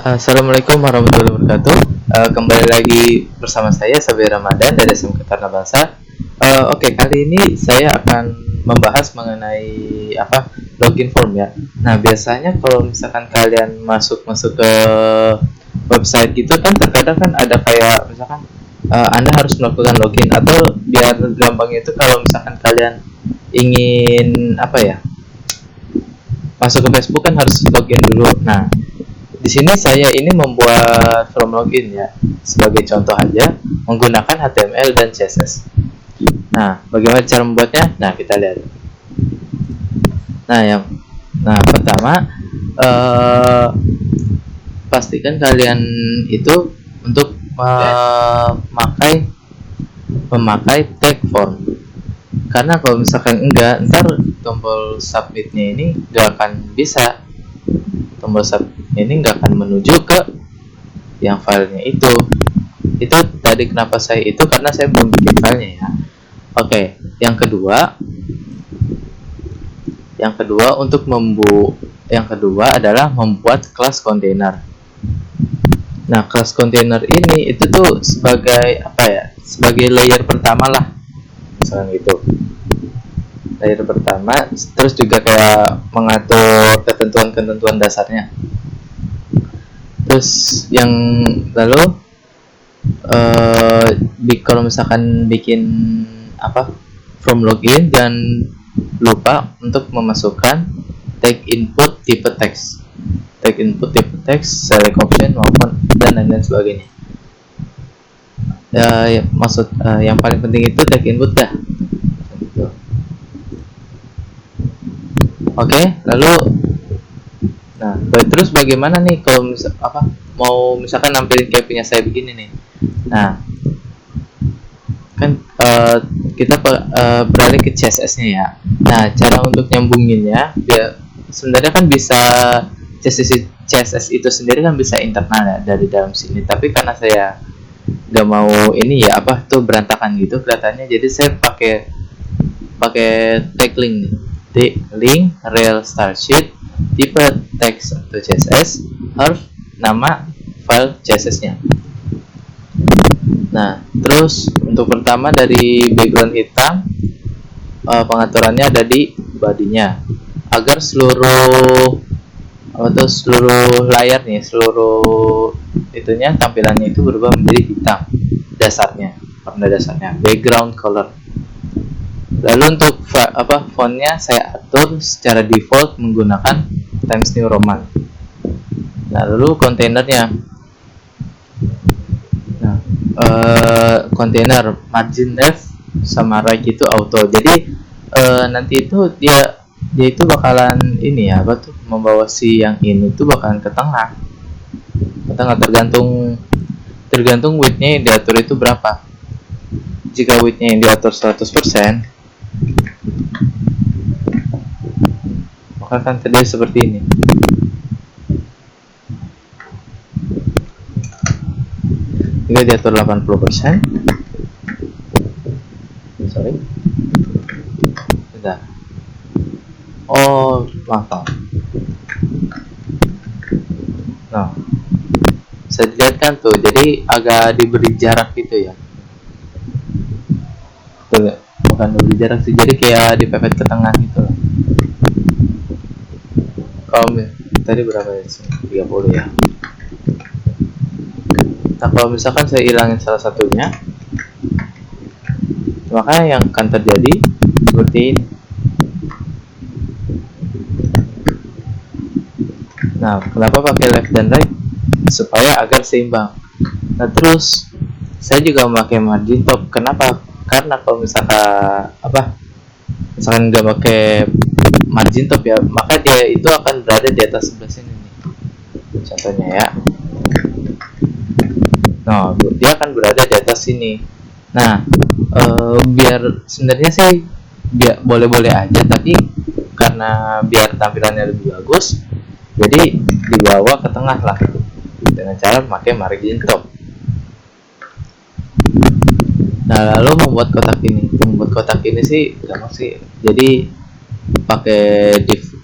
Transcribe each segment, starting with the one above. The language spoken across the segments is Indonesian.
Assalamualaikum warahmatullahi wabarakatuh. Kembali lagi bersama saya Sabir Ramadan dari SMK Taruna Bangsa. Oke, kali ini saya akan membahas mengenai login form ya. Nah, biasanya kalau misalkan kalian masuk ke website gitu kan, terkadang kan ada kayak misalkan Anda harus melakukan login, atau biar gampangnya itu kalau misalkan kalian ingin masuk ke Facebook kan harus login dulu. Nah, di sini saya ini membuat form login ya, sebagai contoh aja menggunakan HTML dan CSS. Nah, bagaimana cara membuatnya? Nah, kita lihat. Pertama, pastikan kalian itu untuk memakai tag form. Karena kalau misalkan enggak, ntar tombol submitnya ini nggak akan bisa. Tombol submit ini nggak akan menuju ke yang filenya itu tadi kenapa saya itu, karena saya belum bikin filenya ya. Oke, yang kedua adalah membuat kelas kontainer. Nah, kelas kontainer ini itu tuh sebagai sebagai layer pertama lah, misalnya gitu. Layer pertama, terus juga kayak mengatur ketentuan dasarnya. Terus yang lalu kalau misalkan bikin form login, jangan lupa untuk memasukkan tag input tipe teks, select option maupun dan lain-lain sebagainya. Yang paling penting itu tag input dah. Oke, lalu terus bagaimana nih kalau mau misalkan nampilin kayak punya saya begini nih. Nah, kan kita beralih ke CSS-nya ya. Nah, cara untuk nyambunginnya, dia sebenarnya kan bisa CSS itu sendiri kan bisa internal ya dari dalam sini. Tapi karena saya nggak mau ini ya berantakan gitu kelihatannya, jadi saya pakai tag link link real start sheet tipe teks atau CSS, harus nama file CSS-nya. Nah, terus untuk pertama dari background hitam, pengaturannya ada di body-nya agar seluruh layar nih, seluruh itunya, tampilannya itu berubah menjadi hitam dasarnya, warna dasarnya, background color. Lalu untuk fontnya saya atur secara default menggunakan Times New Roman. Nah, lalu kontainernya, kontainer margin left sama right itu auto. Jadi nanti itu dia itu bakalan ini ya, membawa si yang ini tuh bakalan ke tengah, tergantung width-nya yang diatur itu berapa. Jika width-nya yang diatur 100%, maka akan terjadi seperti ini. Jika diatur 80%, sudah. Maaf. Nah, bisa dilihat kan tuh, jadi agak diberi jarak gitu ya. Tuh, bukan diberi jarak sih, jadi kayak dipepet ke tengah gitu loh. Kalau tadi berapa ya? 30 ya. Nah, kalau misalkan saya hilangin salah satunya, maka yang akan terjadi seperti ini. Nah, kenapa pakai left dan right? Supaya agar seimbang. Nah, terus saya juga memakai margin top. Kenapa? Karena kalau misalkan nggak pakai margin top ya, maka dia itu akan berada di atas sebelah sini nih. Contohnya ya. Nah, dia akan berada di atas sini. Nah, biar sebenarnya sih boleh-boleh aja, tapi karena biar tampilannya lebih bagus, jadi dibawa ke tengah lah dengan cara memakai margin top. Nah, lalu membuat kotak ini sih gampang sih. Jadi pakai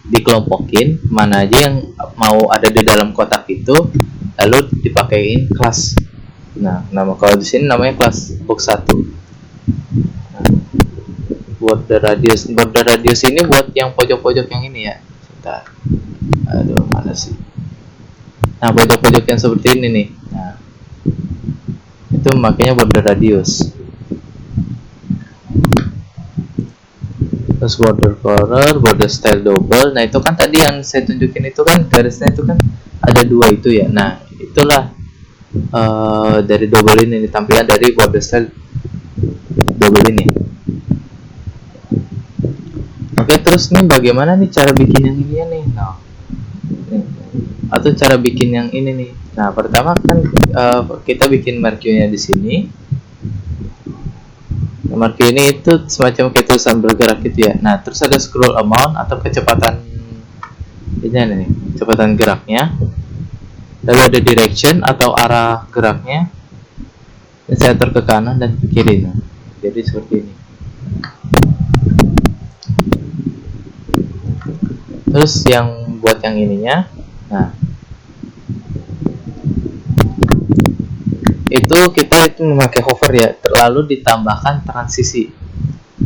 dikelompokin, mana aja yang mau ada di dalam kotak itu, lalu dipakein kelas. Nah, kalau di sini namanya kelas box 1. Nah, border radius ini buat yang pojok-pojok yang ini ya. Sebentar. Aduh, mana sih? Nah, pojok-pojok yang seperti ini nih. Nah, itu makanya border radius. Terus border color, border style double. Nah, itu kan tadi yang saya tunjukin itu kan garisnya itu kan ada 2 itu ya. Nah, itulah dari double ini tampilan dari border style double ini. Oke, terus nih bagaimana nih cara bikin yang ini nih? Nah, atau cara bikin yang ini nih. Nah, pertama kan kita bikin marquee-nya di sini. Marquee ini itu semacam kayak tulisan bergerak gitu ya. Nah, terus ada scroll amount atau kecepatan ini nih, kecepatan geraknya. Lalu ada direction atau arah geraknya. Dan center ke kanan dan ke kiri. Nah, jadi seperti ini. Terus yang buat yang ininya, nah itu kita itu memakai hover ya, lalu ditambahkan transisi.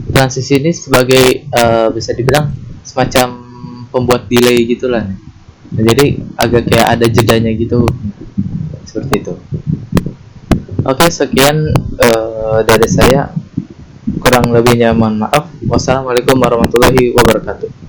Transisi ini sebagai bisa dibilang semacam pembuat delay gitulah. Nah, jadi agak kayak ada jedanya gitu, seperti itu. Oke, sekian dari saya, kurang lebihnya mohon maaf. Wassalamualaikum warahmatullahi wabarakatuh.